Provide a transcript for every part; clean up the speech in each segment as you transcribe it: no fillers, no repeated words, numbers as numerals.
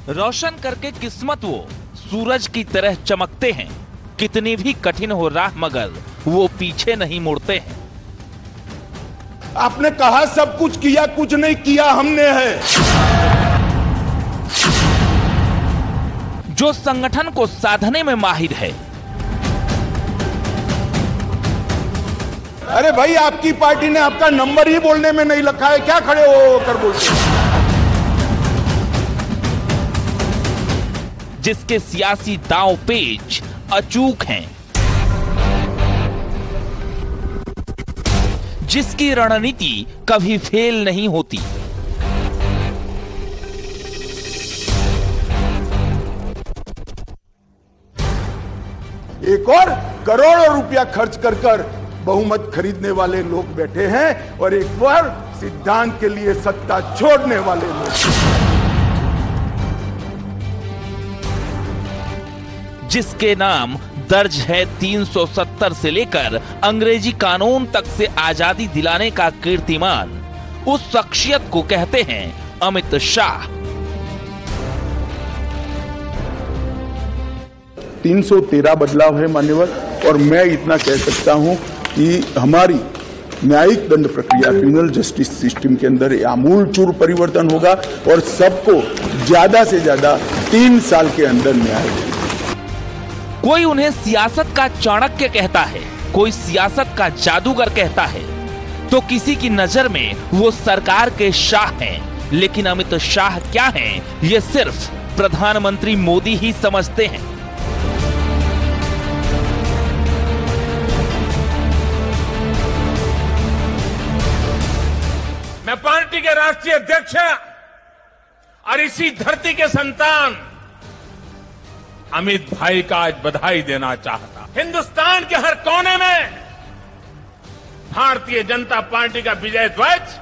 रोशन करके किस्मत वो सूरज की तरह चमकते हैं। कितनी भी कठिन हो राह मगर वो पीछे नहीं मुड़ते हैं। आपने कहा सब कुछ किया, कुछ नहीं किया हमने है। जो संगठन को साधने में माहिर है। अरे भाई, आपकी पार्टी ने आपका नंबर ही बोलने में नहीं रखा है, क्या खड़े हो कर बोलते? जिसके सियासी दांव पेच अचूक हैं, जिसकी रणनीति कभी फेल नहीं होती। एक और करोड़ों रुपया खर्च कर बहुमत खरीदने वाले लोग बैठे हैं और एक बार सिद्धांत के लिए सत्ता छोड़ने वाले लोग। जिसके नाम दर्ज है 370 से लेकर अंग्रेजी कानून तक से आजादी दिलाने का कीर्तिमान, उस शख्सियत को कहते हैं अमित शाह। 313 बदलाव है मान्यवर, और मैं इतना कह सकता हूं कि हमारी न्यायिक दंड प्रक्रिया, क्रिमिनल जस्टिस सिस्टम के अंदर आमूल चूर परिवर्तन होगा और सबको ज्यादा से ज्यादा 3 साल के अंदर न्याय देगा। कोई उन्हें सियासत का चाणक्य कहता है, कोई सियासत का जादूगर कहता है, तो किसी की नजर में वो सरकार के शाह हैं। लेकिन अमित शाह क्या हैं, ये सिर्फ प्रधानमंत्री मोदी ही समझते हैं। मैं पार्टी के राष्ट्रीय अध्यक्ष और इसी धरती के संतान अमित भाई का आज बधाई देना चाहता। हिंदुस्तान के हर कोने में भारतीय जनता पार्टी का विजय ध्वज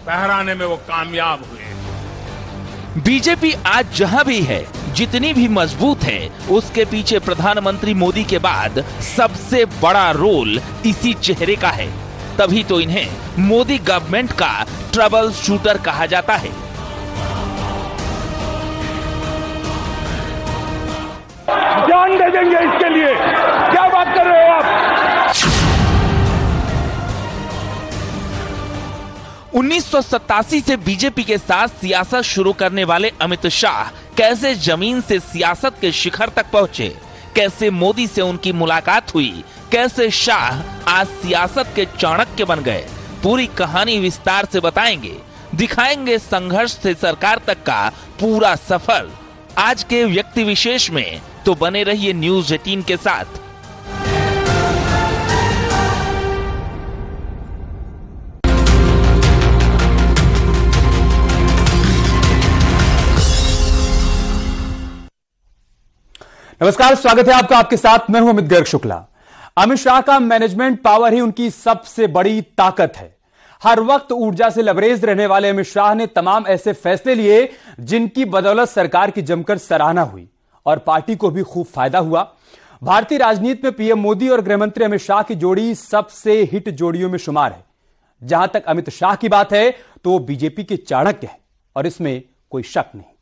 फहराने में वो कामयाब हुए। बीजेपी आज जहां भी है, जितनी भी मजबूत है, उसके पीछे प्रधानमंत्री मोदी के बाद सबसे बड़ा रोल इसी चेहरे का है। तभी तो इन्हें मोदी गवर्नमेंट का ट्रबल शूटर कहा जाता है। जान दे देंगे इसके लिए, क्या बात कर रहे हो आप? 1987 से बीजेपी के साथ सियासत शुरू करने वाले अमित शाह कैसे जमीन से सियासत के शिखर तक पहुंचे, कैसे मोदी से उनकी मुलाकात हुई, कैसे शाह आज सियासत के चाणक्य बन गए, पूरी कहानी विस्तार से बताएंगे। दिखाएंगे संघर्ष से सरकार तक का पूरा सफर आज के व्यक्ति विशेष में। तो बने रहिए न्यूज़ 18 के साथ। नमस्कार, स्वागत है आपका। आपके साथ मैं हूं अमित गर्ग शुक्ला। अमित शाह का मैनेजमेंट पावर ही उनकी सबसे बड़ी ताकत है। हर वक्त ऊर्जा से लबरेज रहने वाले अमित शाह ने तमाम ऐसे फैसले लिए जिनकी बदौलत सरकार की जमकर सराहना हुई और पार्टी को भी खूब फायदा हुआ। भारतीय राजनीति में पीएम मोदी और गृहमंत्री अमित शाह की जोड़ी सबसे हिट जोड़ियों में शुमार है। जहां तक अमित शाह की बात है तो वो बीजेपी के चाणक्य है और इसमें कोई शक नहीं।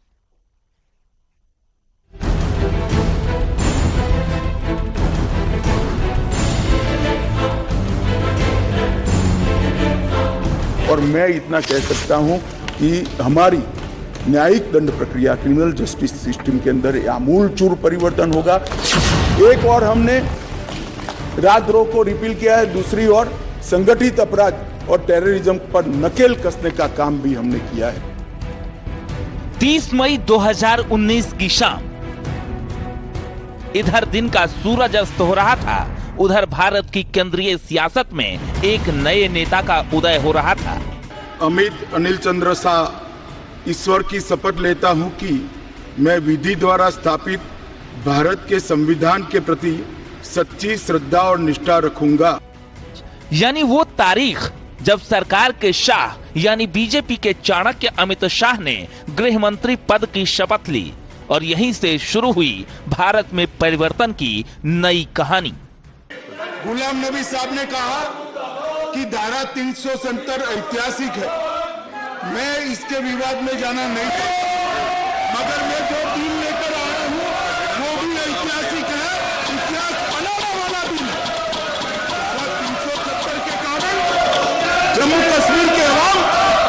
और मैं इतना कह सकता हूं कि हमारी न्यायिक दंड प्रक्रिया, क्रिमिनल जस्टिस सिस्टम के अंदर आमूल चूर परिवर्तन होगा। एक और हमने राजद्रोह को रिपील किया है, दूसरी ओर संगठित अपराध और टेररिज्म पर नकेल कसने का काम भी हमने किया है। 30 मई 2019 की शाम, इधर दिन का सूरज अस्त हो रहा था, उधर भारत की केंद्रीय सियासत में एक नए नेता का उदय हो रहा था। अमित अनिल चंद्र शाह, ईश्वर की शपथ लेता हूं कि मैं विधि द्वारा स्थापित भारत के संविधान के प्रति सच्ची श्रद्धा और निष्ठा रखूंगा। यानी वो तारीख जब सरकार के शाह यानी बीजेपी के चाणक्य अमित शाह ने गृह मंत्री पद की शपथ ली और यहीं से शुरू हुई भारत में परिवर्तन की नई कहानी। गुलाम नबी साहब ने कहा कि धारा 370 ऐतिहासिक है, मैं इसके विवाद में जाना नहीं चाहता, मगर मैं जो बिल लेकर आया हूँ वो भी ऐतिहासिक है, इतिहास बनाने वाला बिल। 370 के कारण जम्मू कश्मीर के अवाम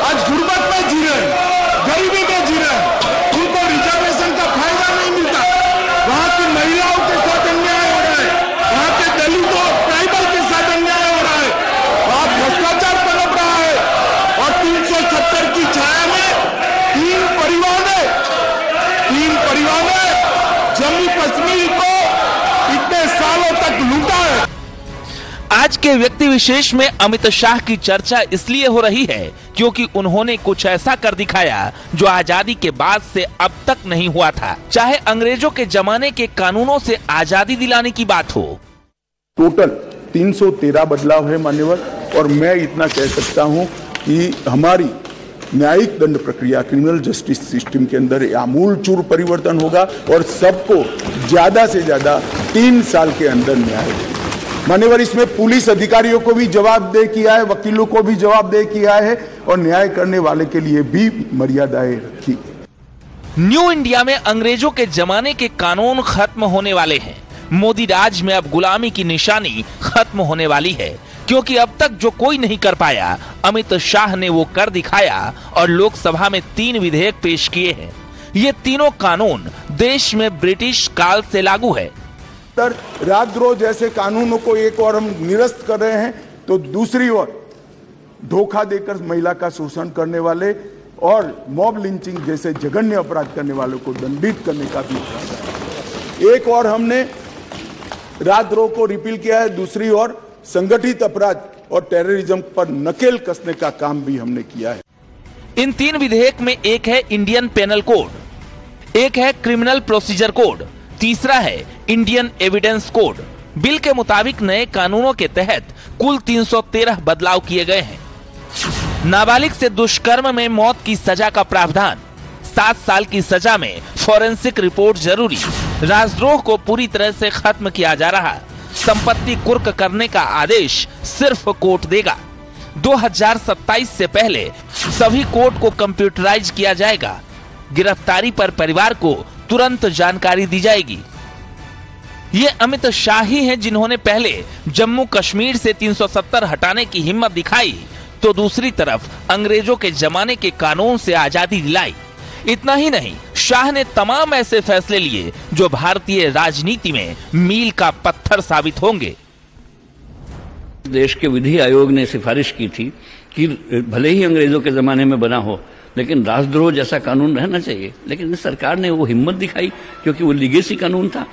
आज गुर्बत में जी रहे हैं, गरीबी में जी रहे हैं, उनको रिजर्वेशन का फायदा नहीं मिलता। वहां की महिलाओं के साथ अन्याय हो रहा है, वहां के दलितों ट्राइबल के साथ अन्याय हो रहा है, वहां भ्रष्टाचार पनप रहा है। और 370 की छाया में तीन परिवार ने जम्मू कश्मीर को इतने सालों तक लूटा है। आज के व्यक्ति विशेष में अमित शाह की चर्चा इसलिए हो रही है क्योंकि उन्होंने कुछ ऐसा कर दिखाया जो आजादी के बाद से अब तक नहीं हुआ था। चाहे अंग्रेजों के जमाने के कानूनों से आजादी दिलाने की बात हो। टोटल 313 बदलाव है मान्यवर, और मैं इतना कह सकता हूं कि हमारी न्यायिक दंड प्रक्रिया क्रिमिनल जस्टिस सिस्टम के अंदर आमूलचूर परिवर्तन होगा और सबको ज्यादा से ज्यादा 3 साल के अंदर न्याय देगा। मान्यवर, इसमें पुलिस अधिकारियों को भी जवाबदेह किया है, वकीलों को भी जवाबदेह किया है और न्याय करने वाले के लिए भी मर्यादाएं रखी। न्यू इंडिया में अंग्रेजों के जमाने के कानून खत्म होने वाले हैं। मोदी राज में अब गुलामी की निशानी खत्म होने वाली है, क्योंकि अब तक जो कोई नहीं कर पाया अमित शाह ने वो कर दिखाया और लोकसभा में 3 विधेयक पेश किए हैं। ये तीनों कानून देश में ब्रिटिश काल से लागू है। राजद्रोह जैसे कानूनों को एक और हम निरस्त कर रहे हैं, तो दूसरी ओर धोखा देकर महिला का शोषण करने वाले और मॉब लिंचिंग जैसे जघन्य अपराध करने वालों को दंडित करने का भी एक और हमने राजद्रोह को रिपील किया है, दूसरी ओर संगठित अपराध और टेररिज्म पर नकेल कसने का काम भी हमने किया है। इन 3 विधेयक में एक है इंडियन पेनल कोड, एक है क्रिमिनल प्रोसीजर कोड, तीसरा है इंडियन एविडेंस कोड। बिल के मुताबिक नए कानूनों के तहत कुल 313 बदलाव किए गए हैं। नाबालिग से दुष्कर्म में मौत की सजा का प्रावधान, 7 साल की सजा में फॉरेंसिक रिपोर्ट जरूरी, राजद्रोह को पूरी तरह से खत्म किया जा रहा, संपत्ति कुर्क करने का आदेश सिर्फ कोर्ट देगा। 2027 से पहले सभी कोर्ट को कंप्यूटराइज किया जाएगा। गिरफ्तारी पर परिवार को तुरंत जानकारी दी जाएगी। ये अमित शाह ही हैं जिन्होंने पहले जम्मू कश्मीर से 370 हटाने की हिम्मत दिखाई, तो दूसरी तरफ अंग्रेजों के जमाने के कानून से आजादी दिलाई। इतना ही नहीं, शाह ने तमाम ऐसे फैसले लिए जो भारतीय राजनीति में मील का पत्थर साबित होंगे। देश के विधि आयोग ने सिफारिश की थी कि भले ही अंग्रेजों के जमाने में बना हो, लेकिन राजद्रोह जैसा कानून रहना चाहिए। लेकिन सरकार ने वो हिम्मत दिखाई क्योंकि वो लीगेसी कानून था।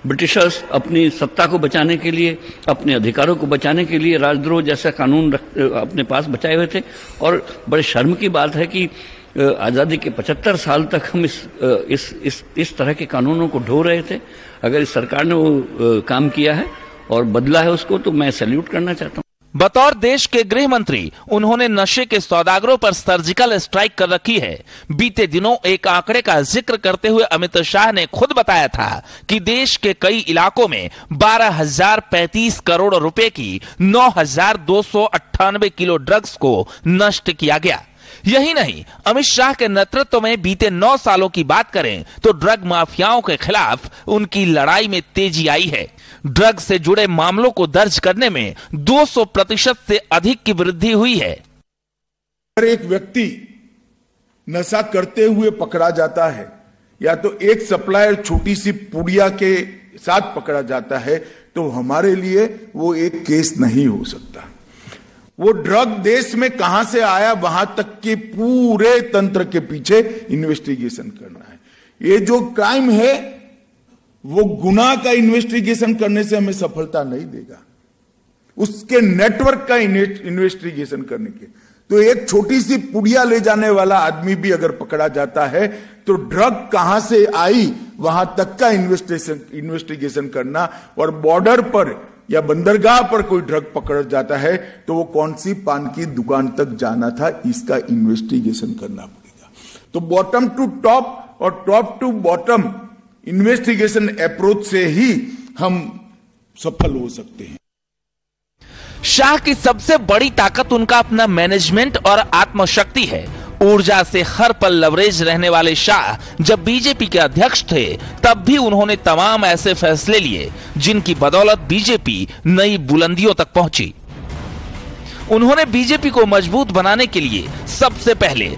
ब्रिटिशर्स अपनी सत्ता को बचाने के लिए, अपने अधिकारों को बचाने के लिए राजद्रोह जैसा कानून अपने पास बचाए हुए थे। और बड़े शर्म की बात है कि आज़ादी के 75 साल तक हम इस तरह के कानूनों को ढो रहे थे। अगर इस सरकार ने वो काम किया है और बदला है उसको, तो मैं सैल्यूट करना चाहता हूँ। बतौर देश के गृह मंत्री उन्होंने नशे के सौदागरों पर सर्जिकल स्ट्राइक कर रखी है। बीते दिनों एक आंकड़े का जिक्र करते हुए अमित शाह ने खुद बताया था कि देश के कई इलाकों में 12,035 करोड़ रुपए की 9,298 किलो ड्रग्स को नष्ट किया गया। यही नहीं, अमित शाह के नेतृत्व में बीते 9 सालों की बात करें तो ड्रग माफियाओं के खिलाफ उनकी लड़ाई में तेजी आई है। ड्रग से जुड़े मामलों को दर्ज करने में 200% से अधिक की वृद्धि हुई है। अगर एक व्यक्ति नशा करते हुए पकड़ा जाता है या तो एक सप्लायर छोटी सी पुड़िया के साथ पकड़ा जाता है, तो हमारे लिए वो एक केस नहीं हो सकता। वो ड्रग देश में कहां से आया, वहां तक के पूरे तंत्र के पीछे इन्वेस्टिगेशन करना है। ये जो क्राइम है वो गुनाह का इन्वेस्टिगेशन करने से हमें सफलता नहीं देगा, उसके नेटवर्क का इन्वेस्टिगेशन करने के। तो एक छोटी सी पुड़िया ले जाने वाला आदमी भी अगर पकड़ा जाता है तो ड्रग कहां से आई वहां तक का इन्वेस्टिगेशन करना, और बॉर्डर पर या बंदरगाह पर कोई ड्रग पकड़ जाता है तो वो कौन सी पान की दुकान तक जाना था, इसका इन्वेस्टिगेशन करना पड़ेगा। तो बॉटम टू टॉप और top to bottom investigation approach से ही हम सफल हो सकते हैं। शाह की सबसे बड़ी ताकत उनका अपना मैनेजमेंट और आत्मशक्ति है। ऊर्जा से हर पल लवरेज रहने वाले शाह जब बीजेपी के अध्यक्ष थे तब भी उन्होंने तमाम ऐसे फैसले लिए जिनकी बदौलत बीजेपी नई बुलंदियों तक पहुंची। उन्होंने बीजेपी को मजबूत बनाने के लिए सबसे पहले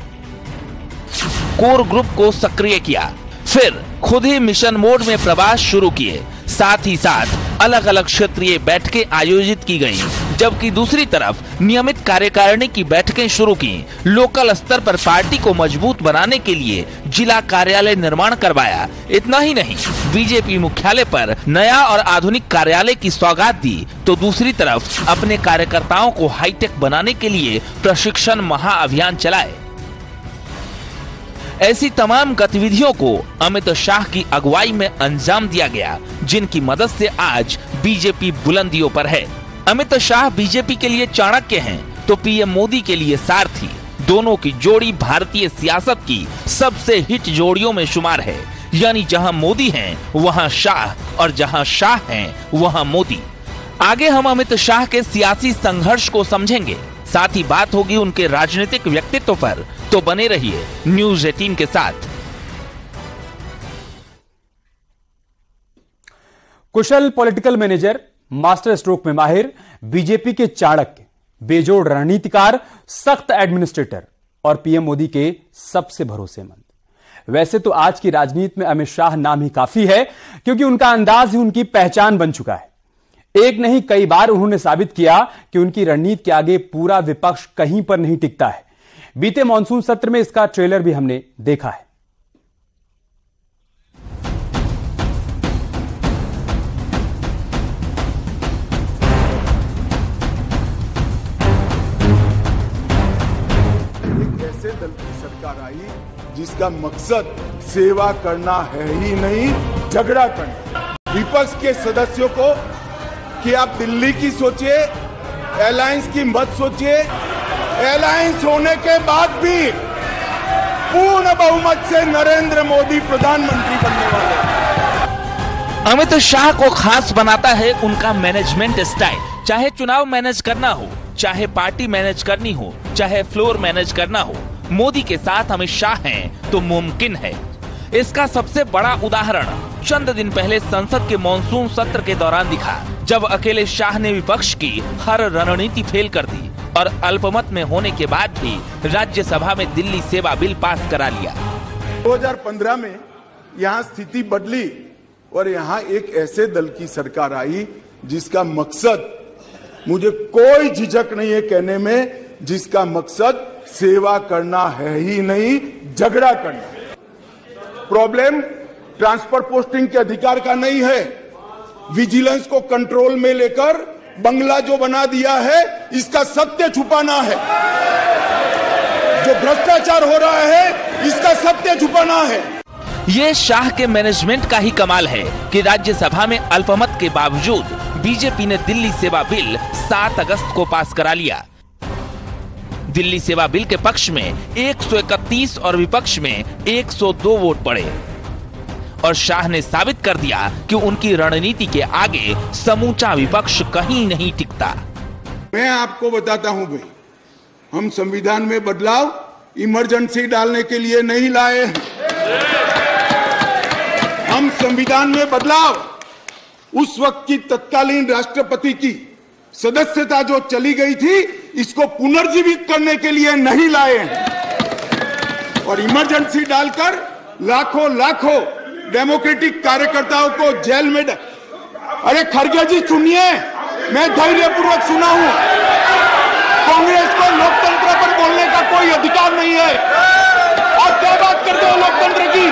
कोर ग्रुप को सक्रिय किया, फिर खुद ही मिशन मोड में प्रवास शुरू किए। साथ ही साथ अलग अलग क्षेत्रीय बैठकें आयोजित की गईं, जबकि दूसरी तरफ नियमित कार्यकारिणी की बैठकें शुरू की। लोकल स्तर पर पार्टी को मजबूत बनाने के लिए जिला कार्यालय निर्माण करवाया। इतना ही नहीं, बीजेपी मुख्यालय पर नया और आधुनिक कार्यालय की सौगात दी, तो दूसरी तरफ अपने कार्यकर्ताओं को हाईटेक बनाने के लिए प्रशिक्षण महाअभियान चलाए। ऐसी तमाम गतिविधियों को अमित शाह की अगुवाई में अंजाम दिया गया, जिनकी मदद से आज बीजेपी बुलंदियों पर है। अमित शाह बीजेपी के लिए चाणक्य हैं, तो पीएम मोदी के लिए सारथी। दोनों की जोड़ी भारतीय सियासत की सबसे हिट जोड़ियों में शुमार है। यानी जहां मोदी हैं, वहां शाह, और जहां शाह हैं, वहां मोदी। आगे हम अमित शाह के सियासी संघर्ष को समझेंगे, साथ ही बात होगी उनके राजनीतिक व्यक्तित्व पर। तो बने रहिए न्यूज 18 के साथ। कुशल पॉलिटिकल मैनेजर, मास्टर स्ट्रोक में माहिर, बीजेपी के चाणक्य, बेजोड़ रणनीतिकार, सख्त एडमिनिस्ट्रेटर और पीएम मोदी के सबसे भरोसेमंद। वैसे तो आज की राजनीति में अमित शाह नाम ही काफी है, क्योंकि उनका अंदाज ही उनकी पहचान बन चुका है। एक नहीं कई बार उन्होंने साबित किया कि उनकी रणनीति के आगे पूरा विपक्ष कहीं पर नहीं टिकता है। बीते मॉनसून सत्र में इसका ट्रेलर भी हमने देखा है। एक ऐसे दल की सरकार आई जिसका मकसद सेवा करना है ही नहीं, झगड़ा करना। विपक्ष के सदस्यों को कि आप दिल्ली की सोचिए, अलायंस की मत सोचिए। अलायंस होने के बाद भी पूर्ण बहुमत से नरेंद्र मोदी प्रधानमंत्री बनने वाले। अमित शाह को खास बनाता है उनका मैनेजमेंट स्टाइल। चाहे चुनाव मैनेज करना हो, चाहे पार्टी मैनेज करनी हो, चाहे फ्लोर मैनेज करना हो, मोदी के साथ अमित शाह हैं तो मुमकिन है। इसका सबसे बड़ा उदाहरण चंद दिन पहले संसद के मॉनसून सत्र के दौरान दिखा, जब अकेले शाह ने विपक्ष की हर रणनीति फेल कर दी और अल्पमत में होने के बाद भी राज्यसभा में दिल्ली सेवा बिल पास करा लिया। 2015 में यहाँ स्थिति बदली और यहाँ एक ऐसे दल की सरकार आई जिसका मकसद, मुझे कोई झिझक नहीं है कहने में, जिसका मकसद सेवा करना है ही नहीं, झगड़ा करना। प्रॉब्लम ट्रांसफर पोस्टिंग के अधिकार का नहीं है, विजिलेंस को कंट्रोल में लेकर बंगला जो बना दिया है, इसका सत्य छुपाना है। जो भ्रष्टाचार हो रहा है, इसका सत्य छुपाना है। ये शाह के मैनेजमेंट का ही कमाल है कि राज्यसभा में अल्पमत के बावजूद बीजेपी ने दिल्ली सेवा बिल 7 अगस्त को पास करा लिया। दिल्ली सेवा बिल के पक्ष में 131 और विपक्ष में 102 वोट पड़े और शाह ने साबित कर दिया कि उनकी रणनीति के आगे समूचा विपक्ष कहीं नहीं टिकता। मैं आपको बताता हूं भाई, हम संविधान में बदलाव इमरजेंसी डालने के लिए नहीं लाए हैं। हम संविधान में बदलाव उस वक्त की तत्कालीन राष्ट्रपति की सदस्यता जो चली गई थी, इसको पुनर्जीवित करने के लिए नहीं लाए हैं। और इमरजेंसी डालकर लाखों डेमोक्रेटिक कार्यकर्ताओं को जेल में अरे खड़गे जी सुनिए, मैं धैर्यपूर्वक सुना हूं। कांग्रेस को लोकतंत्र पर बोलने का कोई अधिकार नहीं है। और क्या बात करते हो लोकतंत्र की?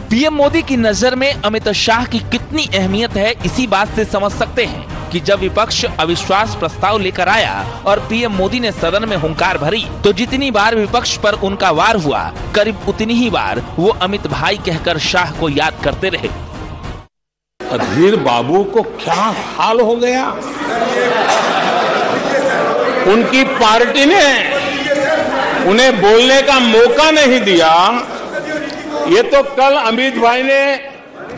पीएम मोदी की नजर में अमित शाह की कितनी अहमियत है, इसी बात से समझ सकते हैं कि जब विपक्ष अविश्वास प्रस्ताव लेकर आया और पीएम मोदी ने सदन में हुंकार भरी, तो जितनी बार विपक्ष पर उनका वार हुआ, करीब उतनी ही बार वो अमित भाई कहकर शाह को याद करते रहे। अधीर बाबू को क्या हाल हो गया? उनकी पार्टी ने उन्हें बोलने का मौका नहीं दिया। ये तो कल अमित भाई ने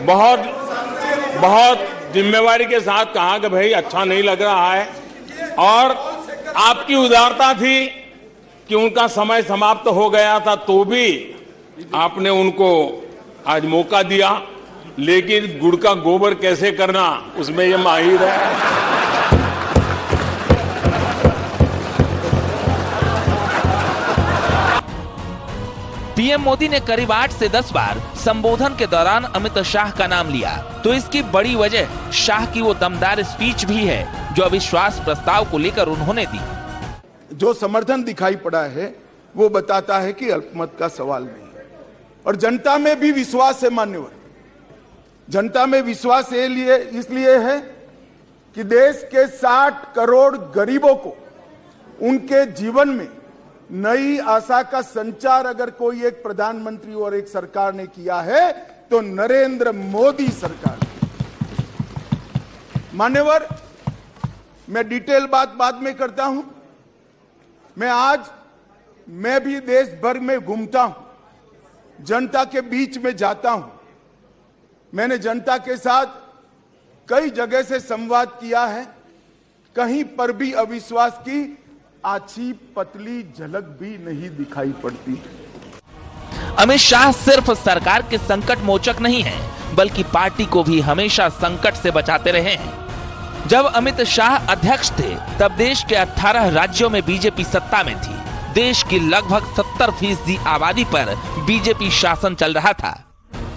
बहुत जिम्मेवारी के साथ कहा कि भाई अच्छा नहीं लग रहा है, और आपकी उदारता थी कि उनका समय समाप्त हो गया था तो भी आपने उनको आज मौका दिया, लेकिन गुड़ का गोबर कैसे करना उसमें ये माहिर है। पीएम मोदी ने करीब 8 से 10 बार संबोधन के दौरान अमित शाह का नाम लिया, तो इसकी बड़ी वजह शाह की वो दमदार स्पीच भी है जो अविश्वास प्रस्ताव को लेकर उन्होंने दी। जो समर्थन दिखाई पड़ा है वो बताता है कि अल्पमत का सवाल नहीं है और जनता में भी विश्वास है। मान्यवर, जनता में विश्वास इसलिए है कि देश के 60 करोड़ गरीबों को उनके जीवन में नई आशा का संचार अगर कोई एक प्रधानमंत्री और एक सरकार ने किया है तो नरेंद्र मोदी सरकार। मान्यवर, मैं डिटेल बात बाद में करता हूं। मैं भी देश भर में घूमता हूं, जनता के बीच में जाता हूं। मैंने जनता के साथ कई जगह से संवाद किया है, कहीं पर भी अविश्वास की आछी पतली झलक भी नहीं दिखाई पड़ती। अमित शाह सिर्फ सरकार के संकट मोचक नहीं है, बल्कि पार्टी को भी हमेशा संकट से बचाते रहे हैं। जब अमित शाह अध्यक्ष थे तब देश के 18 राज्यों में बीजेपी सत्ता में थी। देश की लगभग 70% आबादी पर बीजेपी शासन चल रहा था।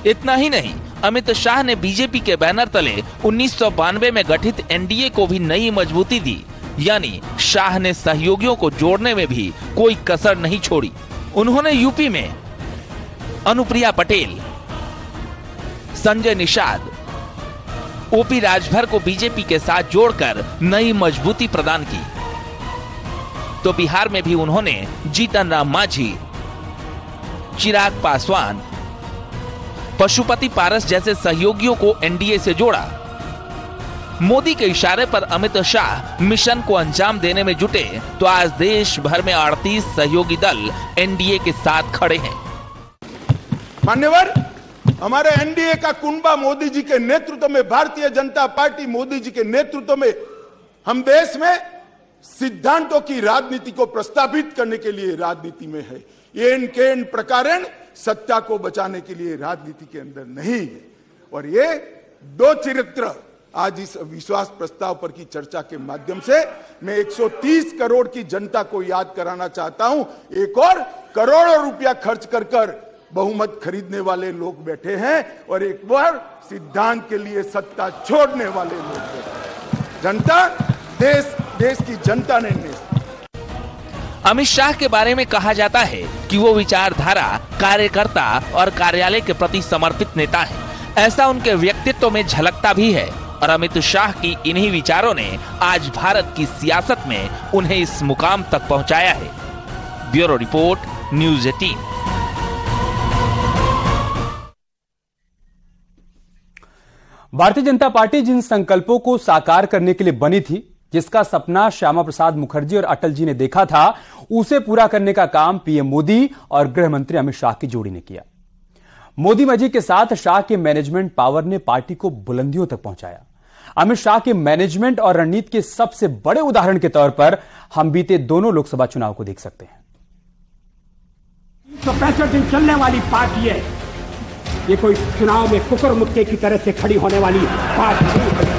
इतना ही नहीं, अमित शाह ने बीजेपी के बैनर तले 1992 में गठित एनडीए को भी नई मजबूती दी, यानी शाह ने सहयोगियों को जोड़ने में भी कोई कसर नहीं छोड़ी। उन्होंने यूपी में अनुप्रिया पटेल, संजय निषाद, ओपी राजभर को बीजेपी के साथ जोड़कर नई मजबूती प्रदान की, तो बिहार में भी उन्होंने जीतन राम मांझी, चिराग पासवान, पशुपति पारस जैसे सहयोगियों को एनडीए से जोड़ा। मोदी के इशारे पर अमित शाह मिशन को अंजाम देने में जुटे तो आज देश भर में 38 सहयोगी दल एनडीए के साथ खड़े हैं। मान्यवर, हमारे एनडीए का कुंबा मोदी जी के नेतृत्व में, भारतीय जनता पार्टी मोदी जी के नेतृत्व में हम देश में सिद्धांतों की राजनीति को प्रस्तावित करने के लिए राजनीति में है। एन केन प्रकारेण सत्ता को बचाने के लिए राजनीति के अंदर नहीं है। और ये दो चरित्र आज इस विश्वास प्रस्ताव पर की चर्चा के माध्यम से मैं 130 करोड़ की जनता को याद कराना चाहता हूं। एक और करोड़ों रुपया खर्च कर बहुमत खरीदने वाले लोग बैठे हैं और एक बार सिद्धांत के लिए सत्ता छोड़ने वाले लोग बैठे हैं। जनता, देश की जनता ने अमित शाह के बारे में कहा जाता है कि वो विचारधारा, कार्यकर्ता और कार्यालय के प्रति समर्पित नेता है। ऐसा उनके व्यक्तित्व में झलकता भी है और अमित शाह की इन्हीं विचारों ने आज भारत की सियासत में उन्हें इस मुकाम तक पहुंचाया है। Bureau report, news 18। Bharatiya Janata party जिन संकल्पों को साकार करने के लिए बनी थी, जिसका सपना श्यामा प्रसाद मुखर्जी और अटल जी ने देखा था, उसे पूरा करने का काम पीएम मोदी और गृह मंत्री अमित शाह की जोड़ी ने किया। मोदी मजी के साथ शाह के मैनेजमेंट पावर ने पार्टी को बुलंदियों तक पहुंचाया। अमित शाह के मैनेजमेंट और रणनीति के सबसे बड़े उदाहरण के तौर पर हम बीते दोनों लोकसभा चुनाव को देख सकते हैं। 165 दिन चलने वाली पार्टी है, ये कोई चुनाव में कुकर मुक्के की तरह से खड़ी होने वाली पार्टी नहीं।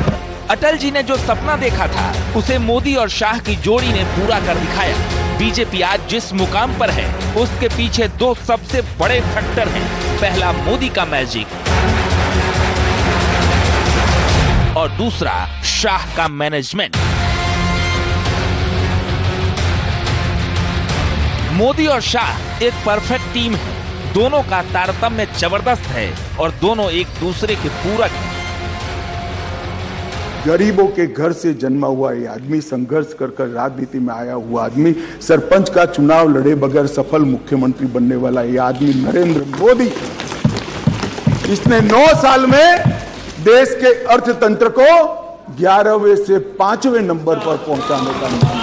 अटल जी ने जो सपना देखा था उसे मोदी और शाह की जोड़ी ने पूरा कर दिखाया। बीजेपी आज जिस मुकाम पर है उसके पीछे दो सबसे बड़े फैक्टर हैं। पहला मोदी का मैजिक और दूसरा शाह का मैनेजमेंट। मोदी और शाह एक परफेक्ट टीम है। दोनों का तारतम्य जबरदस्त है और दोनों एक दूसरे के पूरक हैं। गरीबों के घर से जन्मा हुआ ये आदमी, संघर्ष कर राजनीति में आया हुआ आदमी, सरपंच का चुनाव लड़े बगैर सफल मुख्यमंत्री बनने वाला ये आदमी नरेंद्र मोदी, इसने 9 साल में देश के अर्थतंत्र को 11वें से 5वें नंबर पर पहुंचाने का काम।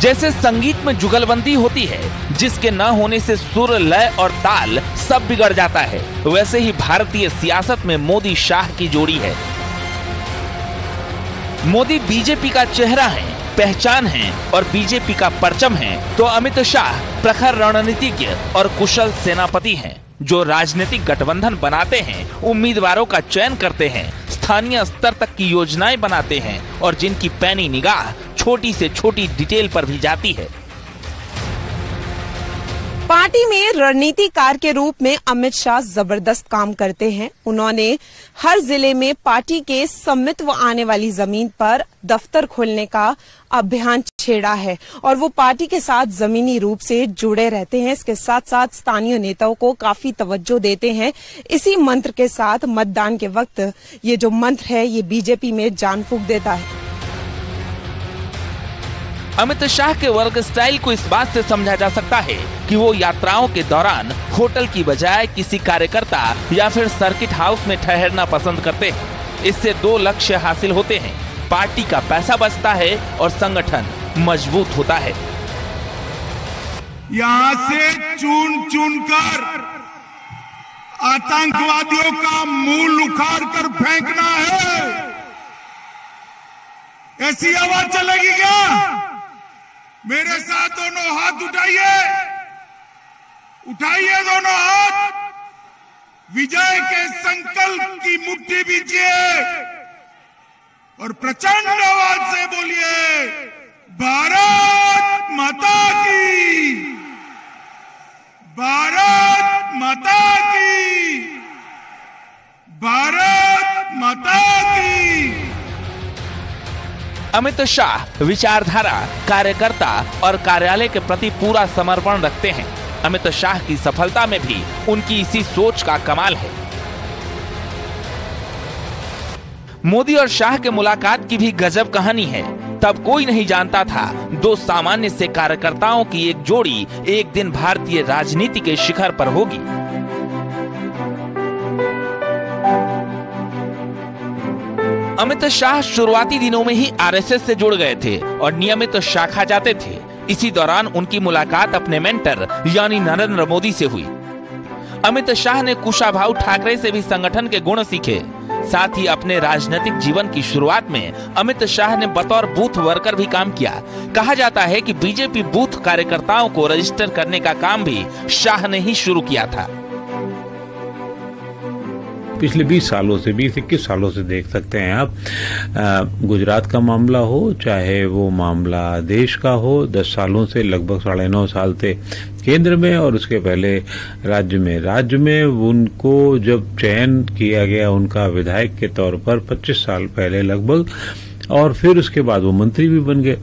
जैसे संगीत में जुगलबंदी होती है, जिसके न होने से सुर, लय और ताल सब बिगड़ जाता है, वैसे ही भारतीय सियासत में मोदी शाह की जोड़ी है। मोदी बीजेपी का चेहरा है पहचान है और बीजेपी का परचम है, तो अमित शाह प्रखर रणनीतिज्ञ और कुशल सेनापति हैं, जो राजनीतिक गठबंधन बनाते हैं, उम्मीदवारों का चयन करते हैं, स्थानीय स्तर तक की योजनाएं बनाते हैं और जिनकी पैनी निगाह छोटी से छोटी डिटेल पर भी जाती है। पार्टी में रणनीतिकार के रूप में अमित शाह जबरदस्त काम करते हैं। उन्होंने हर जिले में पार्टी के स्वामित्व आने वाली जमीन पर दफ्तर खोलने का अभियान छेड़ा है और वो पार्टी के साथ जमीनी रूप से जुड़े रहते हैं। इसके साथ साथ स्थानीय नेताओं को काफी तवज्जो देते हैं। इसी मंत्र के साथ मतदान के वक्त ये जो मंत्र है ये बीजेपी में जान फूंक देता है। अमित शाह के वर्क स्टाइल को इस बात से समझा जा सकता है कि वो यात्राओं के दौरान होटल की बजाय किसी कार्यकर्ता या फिर सर्किट हाउस में ठहरना पसंद करते हैं। इससे दो लक्ष्य हासिल होते हैं, पार्टी का पैसा बचता है और संगठन मजबूत होता है। यहाँ से चुन चुन कर आतंकवादियों का मूल उखाड़ कर फेंकना है। ऐसी आवाज चलेगी क्या? मेरे साथ दोनों हाथ उठाइए, उठाइए दोनों हाथ, विजय के संकल्प की मुट्ठी बीजिए और प्रचंड आवाज से बोलिए, भारत माता की, भारत माता की, भारत माता की। अमित शाह विचारधारा, कार्यकर्ता और कार्यालय के प्रति पूरा समर्पण रखते हैं। अमित शाह की सफलता में भी उनकी इसी सोच का कमाल है। मोदी और शाह के मुलाकात की भी गजब कहानी है। तब कोई नहीं जानता था दो सामान्य से कार्यकर्ताओं की एक जोड़ी एक दिन भारतीय राजनीति के शिखर पर होगी। अमित शाह शुरुआती दिनों में ही आरएसएस से जुड़ गए थे और नियमित शाखा जाते थे। इसी दौरान उनकी मुलाकात अपने मेंटर यानी नरेंद्र मोदी से हुई। अमित शाह ने कुशाभाऊ ठाकरे से भी संगठन के गुण सीखे। साथ ही अपने राजनीतिक जीवन की शुरुआत में अमित शाह ने बतौर बूथ वर्कर भी काम किया। कहा जाता है कि बीजेपी बूथ कार्यकर्ताओं को रजिस्टर करने का काम भी शाह ने ही शुरू किया था। पिछले 20 सालों से 20-21 सालों से देख सकते हैं आप, गुजरात का मामला हो चाहे वो मामला देश का हो, 10 सालों से लगभग 9.5 साल थे केंद्र में और उसके पहले राज्य में उनको जब चयन किया गया उनका विधायक के तौर पर 25 साल पहले लगभग, और फिर उसके बाद वो मंत्री भी बन गए।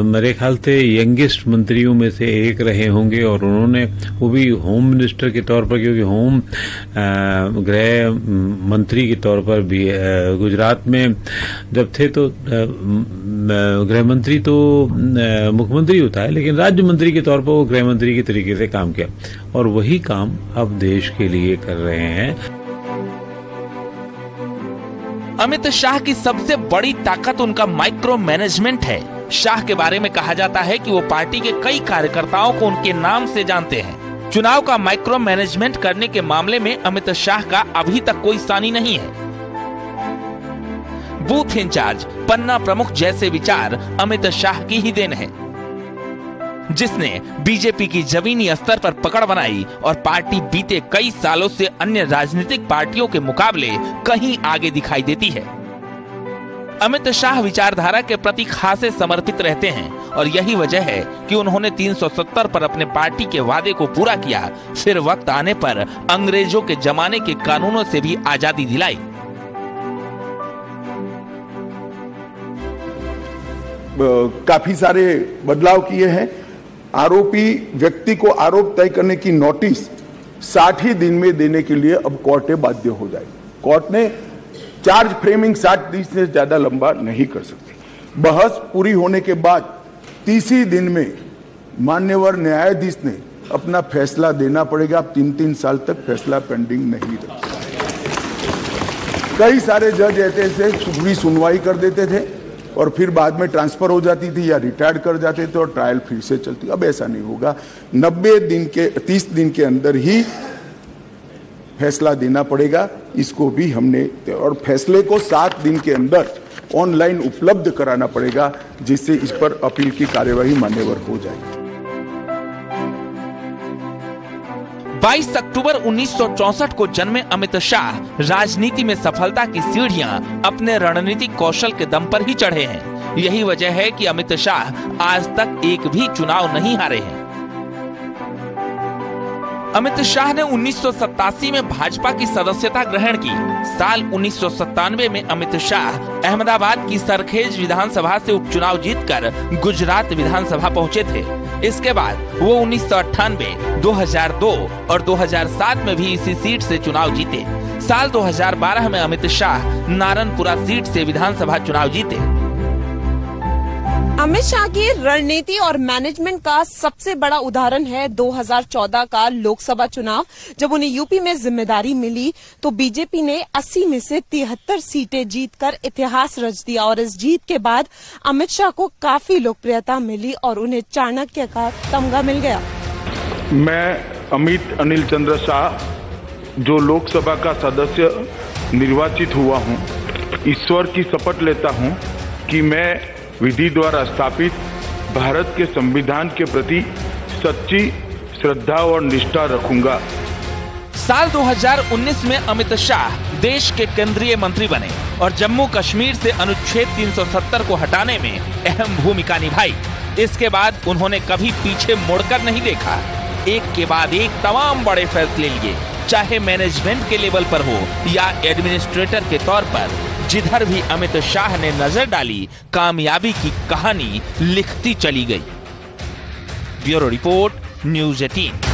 मेरे ख्याल से यंगेस्ट मंत्रियों में से एक रहे होंगे और उन्होंने वो भी होम मिनिस्टर के तौर पर, क्योंकि होम गृह मंत्री के तौर पर भी गुजरात में जब थे तो गृह मंत्री तो मुख्यमंत्री होता है, लेकिन राज्य मंत्री के तौर पर वो गृह मंत्री के तरीके से काम किया और वही काम अब देश के लिए कर रहे हैं। अमित शाह की सबसे बड़ी ताकत उनका माइक्रो मैनेजमेंट है। शाह के बारे में कहा जाता है कि वो पार्टी के कई कार्यकर्ताओं को उनके नाम से जानते हैं। चुनाव का माइक्रो मैनेजमेंट करने के मामले में अमित शाह का अभी तक कोई सानी नहीं है। बूथ इंचार्ज, पन्ना प्रमुख जैसे विचार अमित शाह की ही देन है, जिसने बीजेपी की जमीनी स्तर पर पकड़ बनाई और पार्टी बीते कई सालों से अन्य राजनीतिक पार्टियों के मुकाबले कहीं आगे दिखाई देती है। अमित शाह विचारधारा के प्रति खासे समर्पित रहते हैं और यही वजह है कि उन्होंने 370 पर अपने पार्टी के वादे को पूरा किया। फिर वक्त आने पर अंग्रेजों के जमाने के कानूनों से भी आजादी दिलाई। काफी सारे बदलाव किए हैं। आरोपी व्यक्ति को आरोप तय करने की नोटिस 60 ही दिन में देने के लिए अब कोर्ट बाध्य हो जाएगी। कोर्ट ने चार्ज फ्रेमिंग 60 दिन से ज्यादा लंबा नहीं कर सकती। बहस पूरी होने के बाद 30 ही दिन में मान्यवर न्यायाधीश ने अपना फैसला देना पड़ेगा। अब 3-3 साल तक फैसला पेंडिंग नहीं रख सकते। कई सारे जज ऐसे पूरी सुनवाई कर देते थे और फिर बाद में ट्रांसफर हो जाती थी या रिटायर्ड कर जाते थे और ट्रायल फिर से चलती। अब ऐसा नहीं होगा। 30 दिन के अंदर ही फैसला देना पड़ेगा। इसको भी हमने, और फैसले को 7 दिन के अंदर ऑनलाइन उपलब्ध कराना पड़ेगा, जिससे इस पर अपील की कार्यवाही मान्यवर हो जाएगी। 22 अक्टूबर 1964 को जन्मे अमित शाह राजनीति में सफलता की सीढ़ियां अपने रणनीतिक कौशल के दम पर ही चढ़े हैं। यही वजह है कि अमित शाह आज तक एक भी चुनाव नहीं हारे हैं। अमित शाह ने 1987 में भाजपा की सदस्यता ग्रहण की। साल 1997 में अमित शाह अहमदाबाद की सरखेज विधानसभा से उपचुनाव जीतकर गुजरात विधानसभा पहुंचे थे। इसके बाद वो 1998, 2002 और 2007 में भी इसी सीट से चुनाव जीते। साल 2012 में अमित शाह नारनपुरा सीट से विधानसभा चुनाव जीते। अमित शाह की रणनीति और मैनेजमेंट का सबसे बड़ा उदाहरण है 2014 का लोकसभा चुनाव। जब उन्हें यूपी में जिम्मेदारी मिली तो बीजेपी ने 80 में से 73 सीटें जीतकर इतिहास रच दिया और इस जीत के बाद अमित शाह को काफी लोकप्रियता मिली और उन्हें चाणक्य का तमगा मिल गया। मैं अमित अनिल चंद्र शाह, जो लोकसभा का सदस्य निर्वाचित हुआ हूं, ईश्वर की शपथ लेता हूं कि मैं विधि द्वारा स्थापित भारत के संविधान के प्रति सच्ची श्रद्धा और निष्ठा रखूंगा। साल 2019 में अमित शाह देश के केंद्रीय मंत्री बने और जम्मू कश्मीर से अनुच्छेद 370 को हटाने में अहम भूमिका निभाई। इसके बाद उन्होंने कभी पीछे मुड़कर नहीं देखा। एक के बाद एक तमाम बड़े फैसले लिए, चाहे मैनेजमेंट के लेवल पर हो या एडमिनिस्ट्रेटर के तौर पर। जिधर भी अमित शाह ने नजर डाली, कामयाबी की कहानी लिखती चली गई। Bureau report, news 18।